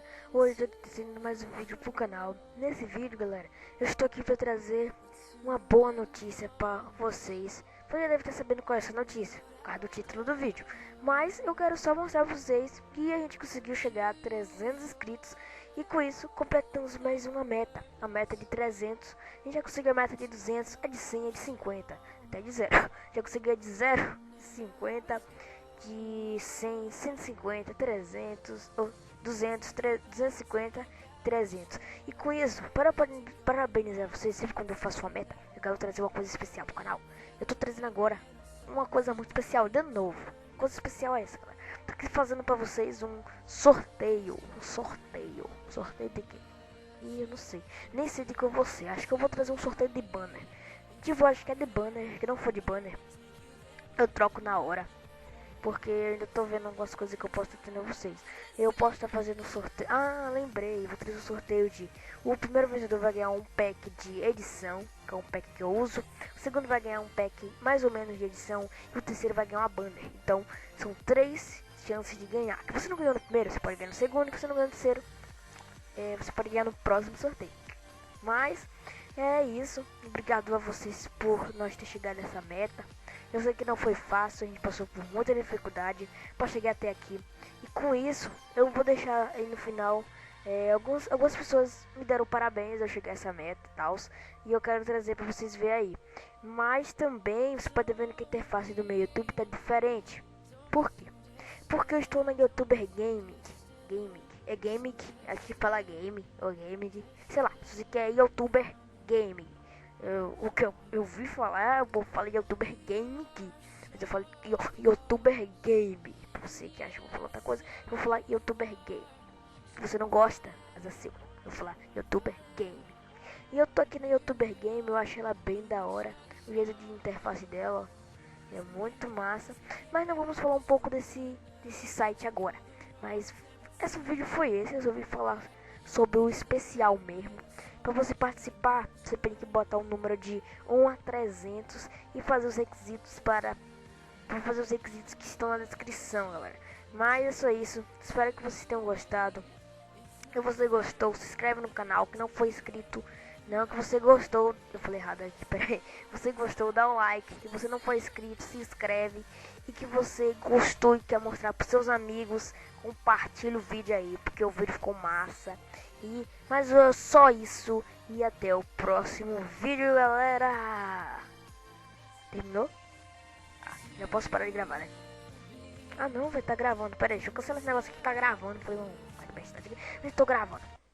galera, hoje eu tô trazendo mais um vídeo pro canal. Nesse vídeo, galera, eu estou aqui para trazer uma boa notícia para vocês. Você já deve estar sabendo qual é essa notícia, por causa do título do vídeo. Mas eu quero só mostrar pra vocês que a gente conseguiu chegar a 300 inscritos. E com isso, completamos mais uma meta, a meta de 300. A gente já conseguiu a meta de 200, a de 100, a de 50, até de 0. Já conseguiu a de 0, 50... de 100, 150, 300, 200, 250, 300. E com isso, para parabenizar vocês, sempre quando eu faço uma meta, eu quero trazer uma coisa especial pro canal. Eu tô trazendo agora uma coisa muito especial, de novo. Coisa especial é essa, galera. Tô aqui fazendo pra vocês um sorteio. Sorteio de quê? E eu não sei. Nem sei de que eu vou ser. Acho que eu vou trazer um sorteio de banner. Tipo, acho que é de banner. Que não for de banner, eu troco na hora. Porque eu ainda tô vendo algumas coisas que eu posso estar tendo vocês. Eu posso estar fazendo sorteio. Ah, lembrei. Vou trazer um sorteio de... O primeiro vencedor vai ganhar um pack de edição, que é um pack que eu uso. O segundo vai ganhar um pack mais ou menos de edição. E o terceiro vai ganhar uma banner. Então, são 3 chances de ganhar. Se você não ganhou no primeiro, você pode ganhar no segundo. E se você não ganhou no terceiro, você pode ganhar no próximo sorteio. Mas, é isso. Obrigado a vocês por nós ter chegado nessa meta. Eu sei que não foi fácil, a gente passou por muita dificuldade para chegar até aqui. E com isso, eu vou deixar aí no final, algumas pessoas me deram parabéns ao chegar a essa meta e tal. E eu quero trazer para vocês verem aí. Mas também, você pode ver que a interface do meu YouTube tá diferente. Por quê? Porque eu estou na YouTuber Gaming. É gaming, aqui fala game, ou gaming. Sei lá, se você quer YouTuber Gaming. O que eu vi falar, eu falei youtuber game, mas eu falei youtuber game. Pra você que acha que eu vou falar outra coisa, eu vou falar youtuber game. Se você não gosta, mas assim, eu vou falar youtuber game. E eu tô aqui na youtuber game, eu achei ela bem da hora. O jeito de interface dela é muito massa. Mas não vamos falar um pouco desse site agora. Mas esse vídeo foi esse, eu resolvi falar sobre o especial mesmo. Para você participar, você tem que botar um número de 1 a 300 e fazer os requisitos para fazer os requisitos que estão na descrição, galera. Mas é só isso. Espero que vocês tenham gostado. Se você gostou, se inscreve no canal que não foi inscrito. Não, que você gostou. Eu falei errado aqui, peraí. Você gostou, dá um like. Se você não for inscrito, se inscreve. E que você gostou e quer mostrar para seus amigos, compartilha o vídeo aí, porque o vídeo ficou massa. Mas é só isso. E até o próximo vídeo, galera. Terminou? Já posso parar de gravar, né? Ah não, vai estar gravando. Pera aí, deixa eu cancelar esse negócio aqui que tá gravando. Falei, não, mas tô gravando.